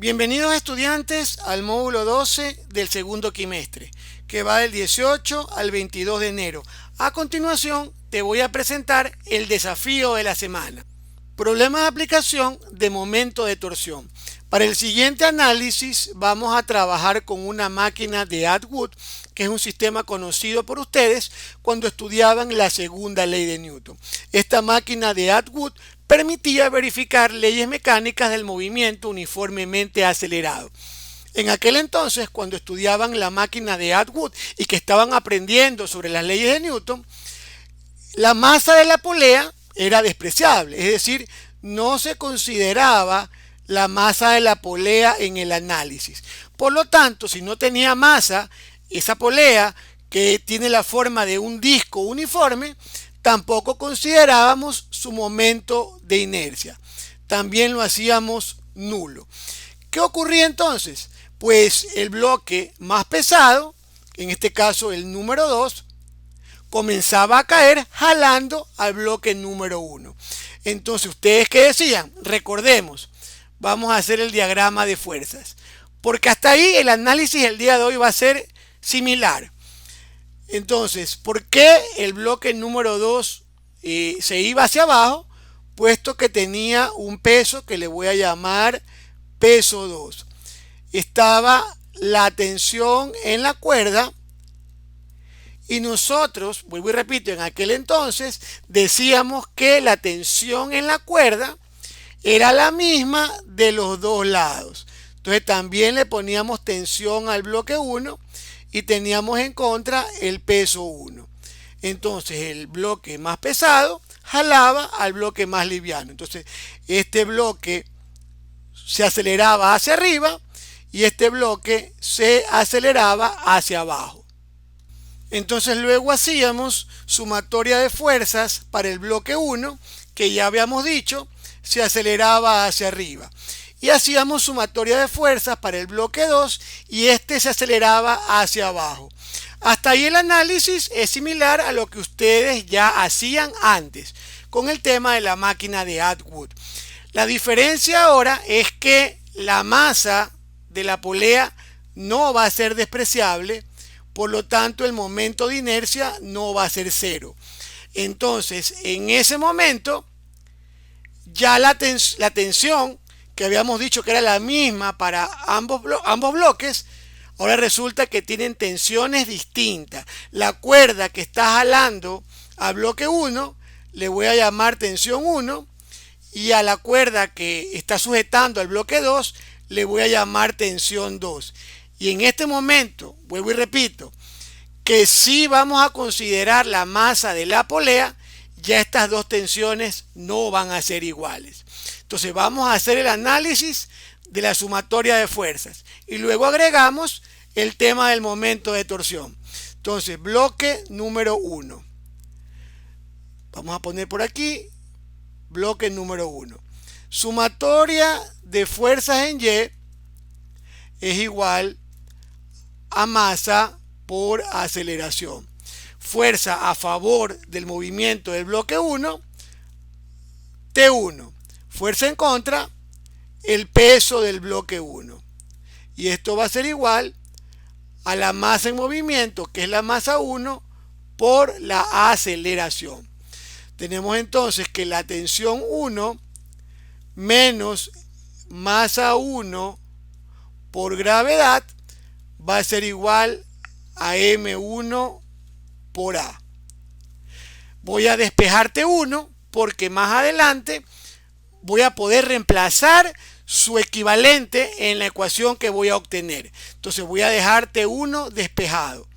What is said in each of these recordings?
Bienvenidos estudiantes al módulo 12 del segundo quimestre, que va del 18 al 22 de enero. A continuación, te voy a presentar el desafío de la semana. Problema de aplicación de momento de torsión. Para el siguiente análisis vamos a trabajar con una máquina de Atwood, que es un sistema conocido por ustedes cuando estudiaban la segunda ley de Newton. Esta máquina de Atwood permitía verificar leyes mecánicas del movimiento uniformemente acelerado. En aquel entonces, cuando estudiaban la máquina de Atwood y que estaban aprendiendo sobre las leyes de Newton, la masa de la polea era despreciable, es decir, no se consideraba la masa de la polea en el análisis. Por lo tanto, si no tenía masa, esa polea que tiene la forma de un disco uniforme, tampoco considerábamos su momento de inercia. También lo hacíamos nulo. ¿Qué ocurría entonces? Pues el bloque más pesado, en este caso el número 2, comenzaba a caer jalando al bloque número 1. Entonces, ¿ustedes qué decían? Recordemos, vamos a hacer el diagrama de fuerzas, porque hasta ahí el análisis del día de hoy va a ser similar. Entonces, ¿por qué el bloque número 2 se iba hacia abajo? Puesto que tenía un peso que le voy a llamar peso 2. Estaba la tensión en la cuerda y nosotros, vuelvo y repito, en aquel entonces decíamos que la tensión en la cuerda era la misma de los dos lados. Entonces también le poníamos tensión al bloque 1 y teníamos en contra el peso 1. Entonces el bloque más pesado jalaba al bloque más liviano. Entonces este bloque se aceleraba hacia arriba y este bloque se aceleraba hacia abajo. Entonces luego hacíamos sumatoria de fuerzas para el bloque 1, que ya habíamos dicho, se aceleraba hacia arriba. Y hacíamos sumatoria de fuerzas para el bloque 2 y este se aceleraba hacia abajo. Hasta ahí el análisis es similar a lo que ustedes ya hacían antes con el tema de la máquina de Atwood. La diferencia ahora es que la masa de la polea no va a ser despreciable, por lo tanto el momento de inercia no va a ser cero. Entonces en ese momento ya la tensión que habíamos dicho que era la misma para ambos bloques, ahora resulta que tienen tensiones distintas. La cuerda que está jalando al bloque 1 le voy a llamar tensión 1 y a la cuerda que está sujetando al bloque 2 le voy a llamar tensión 2. Y en este momento, vuelvo y repito, que si vamos a considerar la masa de la polea, ya estas dos tensiones no van a ser iguales. Entonces vamos a hacer el análisis de la sumatoria de fuerzas y luego agregamos el tema del momento de torsión. Entonces, bloque número 1. Vamos a poner por aquí bloque número 1. Sumatoria de fuerzas en Y es igual a masa por aceleración. Fuerza a favor del movimiento del bloque 1, T1. Fuerza en contra, el peso del bloque 1. Y esto va a ser igual a la masa en movimiento, que es la masa 1, por la aceleración. Tenemos entonces que la tensión 1 menos masa 1 por gravedad va a ser igual a M1 por A. Voy a despejar T1 porque más adelante voy a poder reemplazar su equivalente en la ecuación que voy a obtener. Entonces voy a dejar T1 despejado.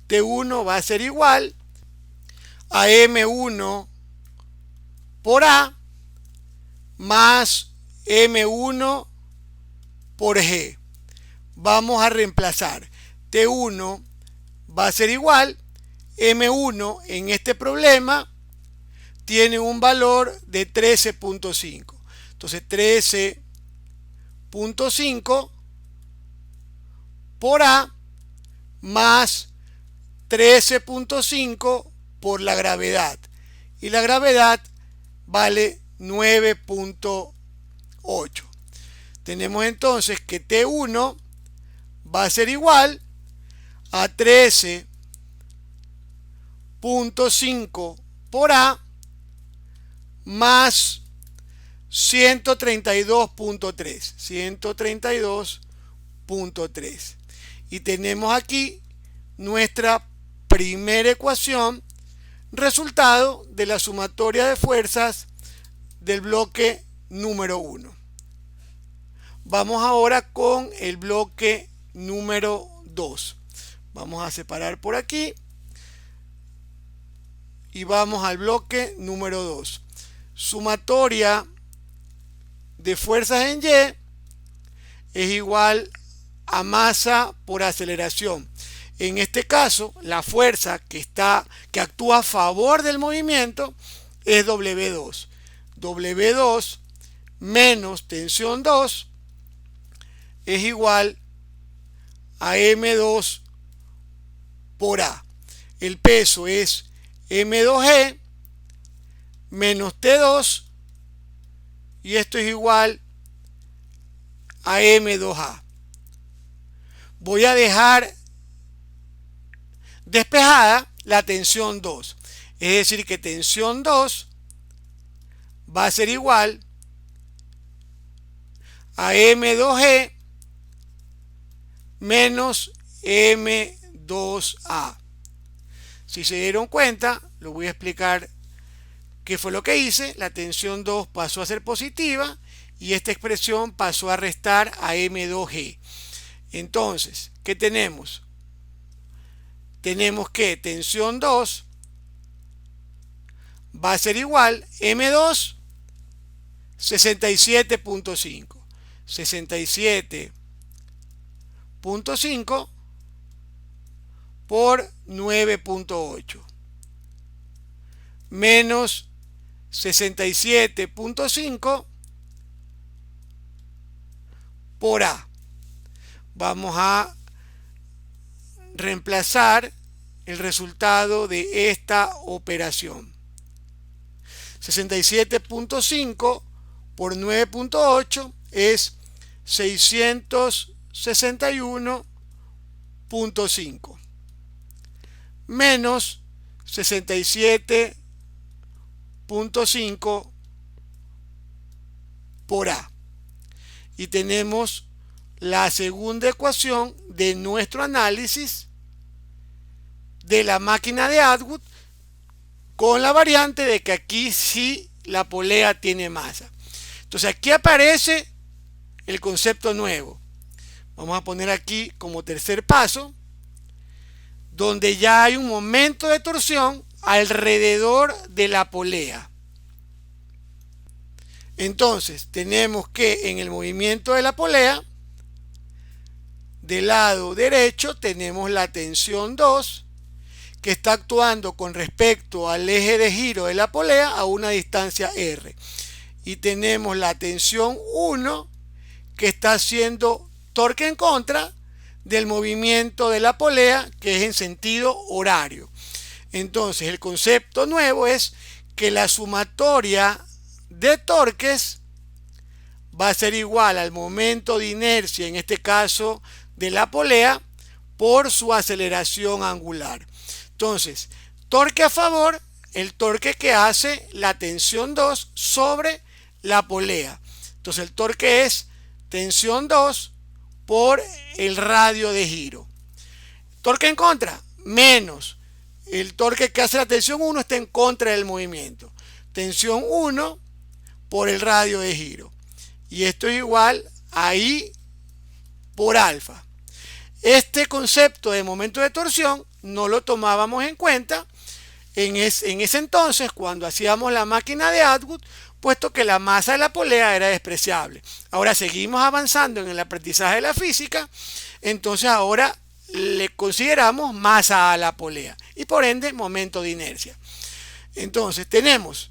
T1 va a ser igual a M1 por A más M1 por G. Vamos a reemplazar. T1 va a ser igual, M1 en este problema tiene un valor de 13.5. Entonces 13.5 por A más 13.5 por la gravedad. Y la gravedad vale 9.8. Tenemos entonces que T1 va a ser igual a 13.5 por A más 132.3. 132.3. Y tenemos aquí nuestra primera ecuación, resultado de la sumatoria de fuerzas del bloque número 1. Vamos ahora con el bloque número 2. Vamos a separar por aquí y vamos al bloque número 2. Sumatoria de fuerzas en Y es igual a masa por aceleración. En este caso, la fuerza que actúa a favor del movimiento es W2. W2 menos tensión 2 es igual a M2 por A. El peso es M2G menos T2 y esto es igual a M2A. Voy a dejar despejada la tensión 2. Es decir, que tensión 2 va a ser igual a M2G menos M2A. Si se dieron cuenta, lo voy a explicar qué fue lo que hice. La tensión 2 pasó a ser positiva y esta expresión pasó a restar a M2G. Entonces, ¿qué tenemos? Tenemos que tensión 2 va a ser igual M2 67.5. 67.5 por 9.8 menos 67.5 por A. Vamos a reemplazar el resultado de esta operación. 67.5 por 9.8 es 661.5 menos 67.5 por A. Y tenemos la segunda ecuación de nuestro análisis de la máquina de Atwood, con la variante de que aquí sí la polea tiene masa. Entonces aquí aparece el concepto nuevo. Vamos a poner aquí como tercer paso, donde ya hay un momento de torsión alrededor de la polea. Entonces tenemos que en el movimiento de la polea, del lado derecho tenemos la tensión 2, que está actuando con respecto al eje de giro de la polea a una distancia R. Y tenemos la tensión 1, que está haciendo torque en contra del movimiento de la polea, que es en sentido horario. Entonces el concepto nuevo es que la sumatoria de torques va a ser igual al momento de inercia, en este caso de la polea, por su aceleración angular. Entonces, torque a favor, el torque que hace la tensión 2 sobre la polea. Entonces el torque es tensión 2 por el radio de giro. Torque en contra, menos el torque que hace la tensión 1 está en contra del movimiento. Tensión 1 por el radio de giro. Y esto es igual a I por alfa. Este concepto de momento de torsión no lo tomábamos en cuenta en ese entonces cuando hacíamos la máquina de Atwood, puesto que la masa de la polea era despreciable. Ahora seguimos avanzando en el aprendizaje de la física, entonces ahora le consideramos masa a la polea y por ende momento de inercia. Entonces tenemos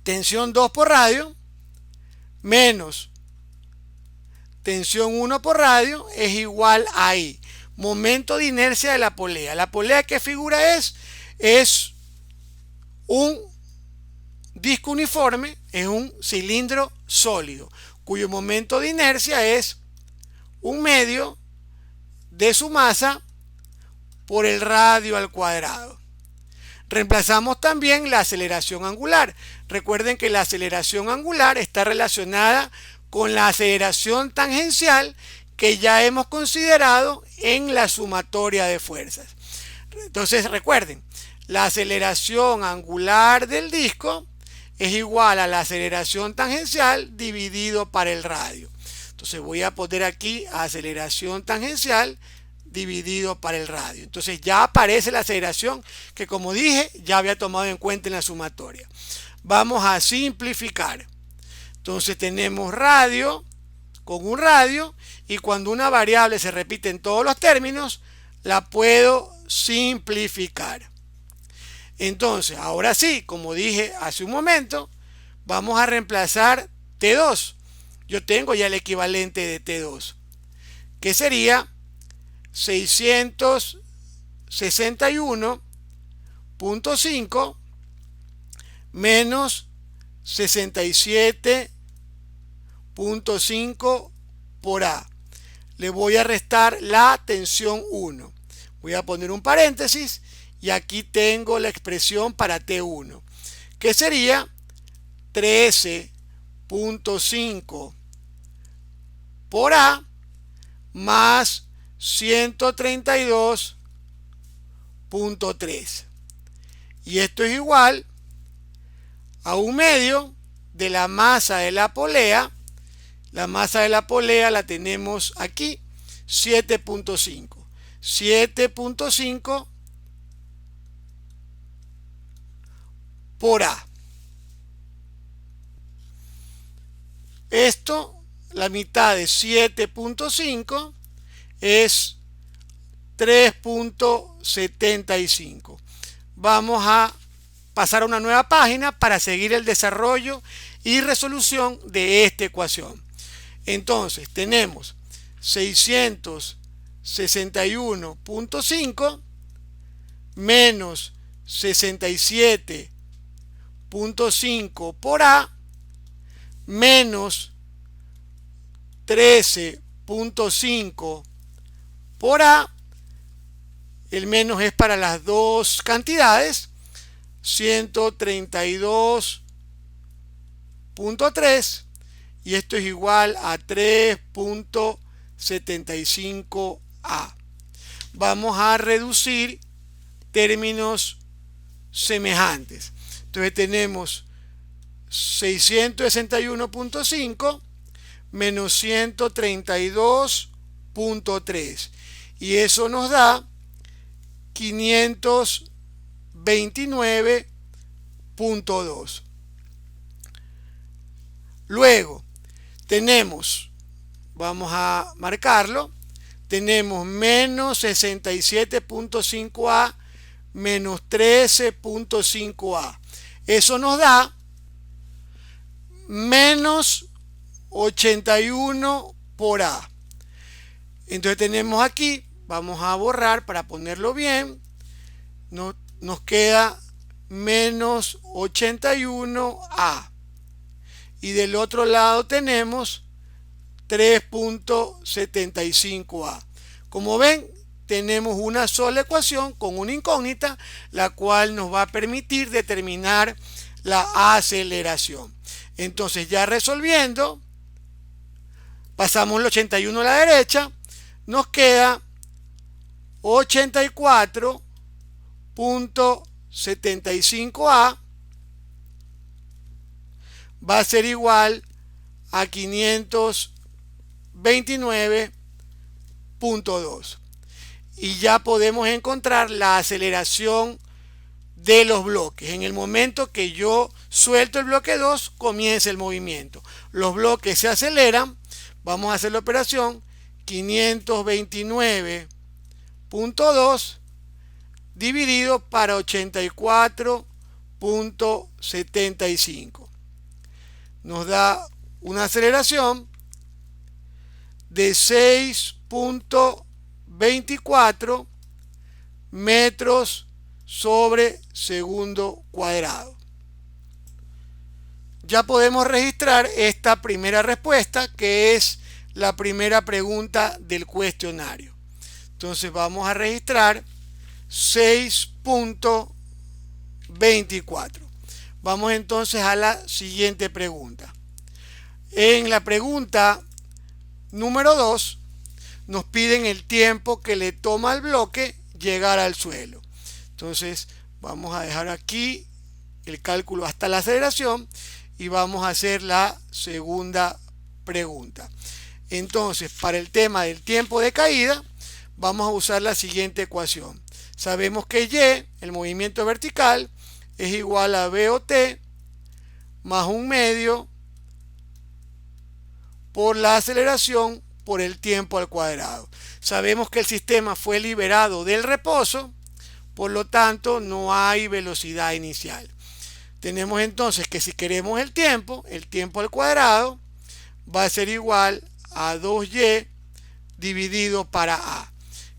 tensión 2 por radio menos tensión 1 por radio es igual a I. Momento de inercia de la polea. La polea, ¿qué figura es? Es un disco uniforme, es un cilindro sólido, cuyo momento de inercia es 1/2 de su masa por el radio al cuadrado. Reemplazamos también la aceleración angular. Recuerden que la aceleración angular está relacionada con la aceleración tangencial que ya hemos considerado en la sumatoria de fuerzas. Entonces recuerden, la aceleración angular del disco es igual a la aceleración tangencial dividido para el radio. Entonces voy a poner aquí aceleración tangencial dividido para el radio. Entonces ya aparece la aceleración que, como dije, ya había tomado en cuenta en la sumatoria. Vamos a simplificar. Entonces tenemos radio con un radio, y cuando una variable se repite en todos los términos, la puedo simplificar. Entonces, ahora sí, como dije hace un momento, vamos a reemplazar T2. Yo tengo ya el equivalente de T2, que sería 661.5 menos 67.5 por A. Le voy a restar la tensión 1. Voy a poner un paréntesis y aquí tengo la expresión para T1, que sería 13.5 por A más 132.3. Y esto es igual a 1/2 de la masa de la polea. La masa de la polea la tenemos aquí, 7.5. 7.5 por A. Esto, la mitad de 7.5 es 3.75. Vamos a pasar a una nueva página para seguir el desarrollo y resolución de esta ecuación. Entonces tenemos 661.5 menos 67.5 por A menos 13.5 por A. El menos es para las dos cantidades, 132.3, y esto es igual a 3.75 A. Vamos a reducir términos semejantes. Entonces tenemos 661.5 menos 132.3, y eso nos da 529.2. Luego tenemos, vamos a marcarlo, tenemos menos 67.5A menos 13.5A. Eso nos da menos 81 por A. Entonces tenemos aquí, vamos a borrar para ponerlo bien, nos queda menos 81A. Y del otro lado tenemos 3.75A. Como ven, tenemos una sola ecuación con una incógnita, la cual nos va a permitir determinar la aceleración. Entonces, ya resolviendo, pasamos el 81 a la derecha, nos queda 84.75A va a ser igual a 529.2. Y ya podemos encontrar la aceleración de los bloques. En el momento que yo suelto el bloque 2, comienza el movimiento. Los bloques se aceleran. Vamos a hacer la operación 529.2 dividido para 84.75. Nos da una aceleración de 6.24 metros sobre segundo cuadrado. ya podemos registrar esta primera respuesta, que es la primera pregunta del cuestionario. Entonces vamos a registrar 6.24. Vamos entonces a la siguiente pregunta. En la pregunta número 2 nos piden el tiempo que le toma al bloque llegar al suelo. Entonces vamos a dejar aquí el cálculo hasta la aceleración y vamos a hacer la segunda pregunta. Entonces, para el tema del tiempo de caída, vamos a usar la siguiente ecuación. Sabemos que Y, el movimiento vertical, es igual a BOT más 1/2 por la aceleración por el tiempo al cuadrado. Sabemos que el sistema fue liberado del reposo, por lo tanto no hay velocidad inicial. Tenemos entonces que si queremos el tiempo al cuadrado va a ser igual a 2y dividido para a.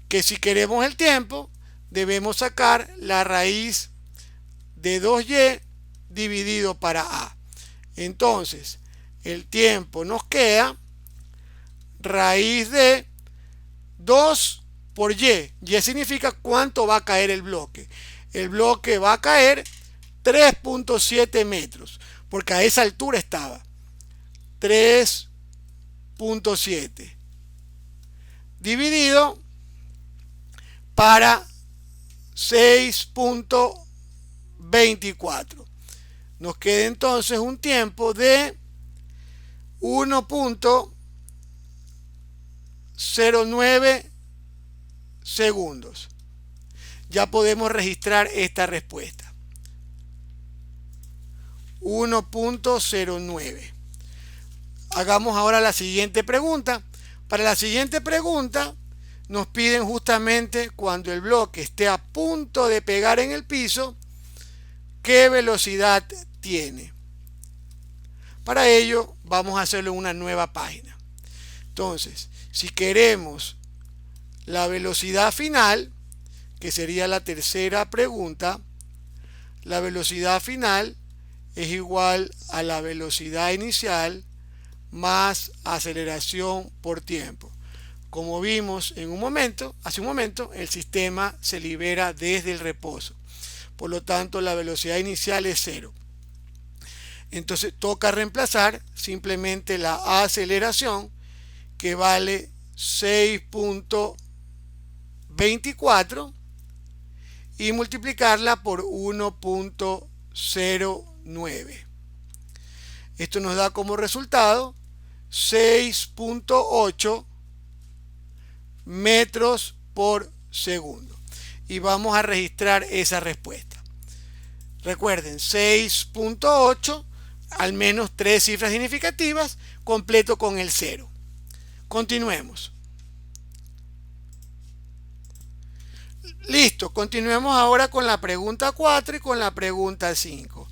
Que si queremos el tiempo debemos sacar la raíz de 2y dividido para a. Entonces el tiempo nos queda raíz de 2 por y. Y significa cuánto va a caer el bloque. El bloque va a caer 3.7 metros, porque a esa altura estaba 3.7 dividido para 6.24. Nos queda entonces un tiempo de 1.09 segundos. Ya podemos registrar esta respuesta. 1.09. Hagamos ahora la siguiente pregunta. Para la siguiente pregunta nos piden justamente cuando el bloque esté a punto de pegar en el piso, ¿qué velocidad tiene? Para ello vamos a hacerlo en una nueva página. Entonces, si queremos la velocidad final, que sería la tercera pregunta, la velocidad final es igual a la velocidad inicial más aceleración por tiempo. Como vimos hace un momento, el sistema se libera desde el reposo. Por lo tanto, la velocidad inicial es 0. Entonces toca reemplazar simplemente la aceleración, que vale 6.24, y multiplicarla por 1.09. Esto nos da como resultado 6.8 metros por segundo. Y vamos a registrar esa respuesta. Recuerden, 6.8, al menos 3 cifras significativas, completo con el 0. Continuemos. Listo, continuemos ahora con la pregunta 4 y con la pregunta 5.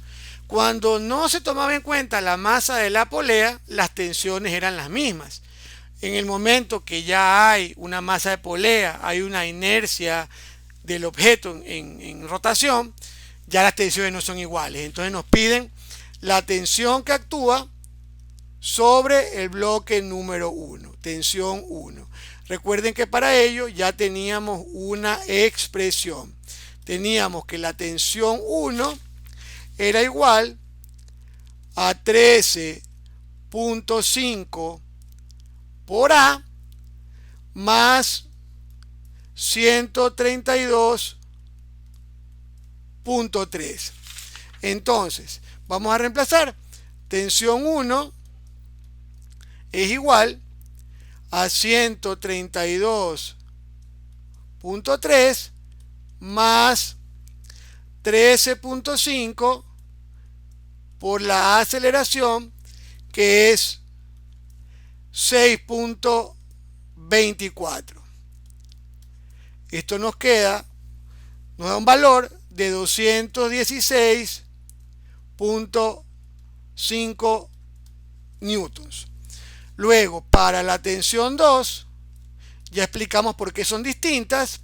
Cuando no se tomaba en cuenta la masa de la polea, las tensiones eran las mismas. En el momento que ya hay una masa de polea, hay una inercia del objeto en rotación, ya las tensiones no son iguales. Entonces nos piden la tensión que actúa sobre el bloque número 1, tensión 1. Recuerden que para ello ya teníamos una expresión. Teníamos que la tensión 1 era igual a 13.5 por A más 132.3. Entonces, vamos a reemplazar. Tensión 1 es igual a 132.3 más 13.5 por la aceleración, que es 6.24. Esto nos da un valor de 216.5 newtons. Luego, para la tensión 2, ya explicamos por qué son distintas.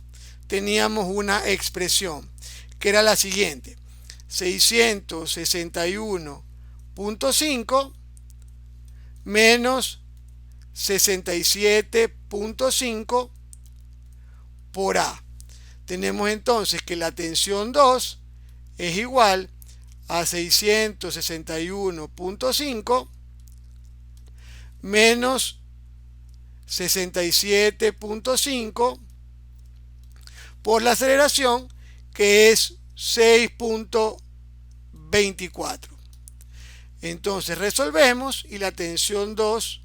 Teníamos una expresión que era la siguiente: 661 67.5 menos 67.5 por A. Tenemos entonces que la tensión 2 es igual a 661.5 menos 67.5 por la aceleración, que es 6.24. Entonces resolvemos y la tensión 2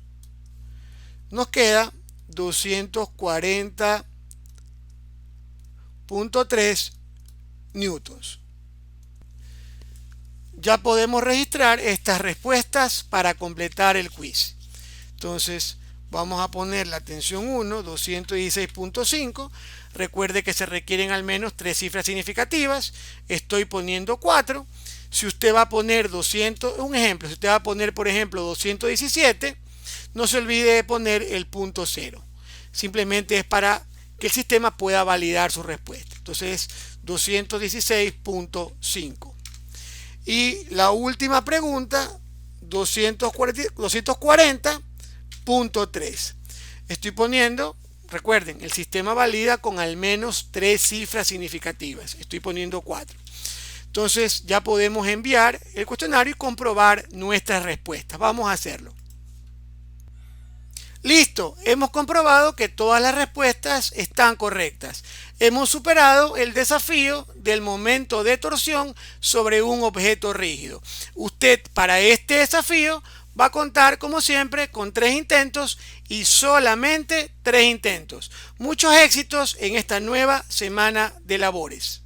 nos queda 240.3 newtons. Ya podemos registrar estas respuestas para completar el quiz. Entonces vamos a poner la tensión 1, 216.5. Recuerde que se requieren al menos 3 cifras significativas. Estoy poniendo 4. Si usted va a poner 200, un ejemplo, si usted va a poner por ejemplo 217, no se olvide de poner el punto 0. Simplemente es para que el sistema pueda validar su respuesta. Entonces 216.5. Y la última pregunta, 240.3. Estoy poniendo, recuerden, el sistema valida con al menos 3 cifras significativas. Estoy poniendo 4. Entonces ya podemos enviar el cuestionario y comprobar nuestras respuestas. Vamos a hacerlo. Listo, hemos comprobado que todas las respuestas están correctas. Hemos superado el desafío del momento de torsión sobre un objeto rígido. Usted para este desafío va a contar como siempre con 3 intentos y solamente 3 intentos. Muchos éxitos en esta nueva semana de labores.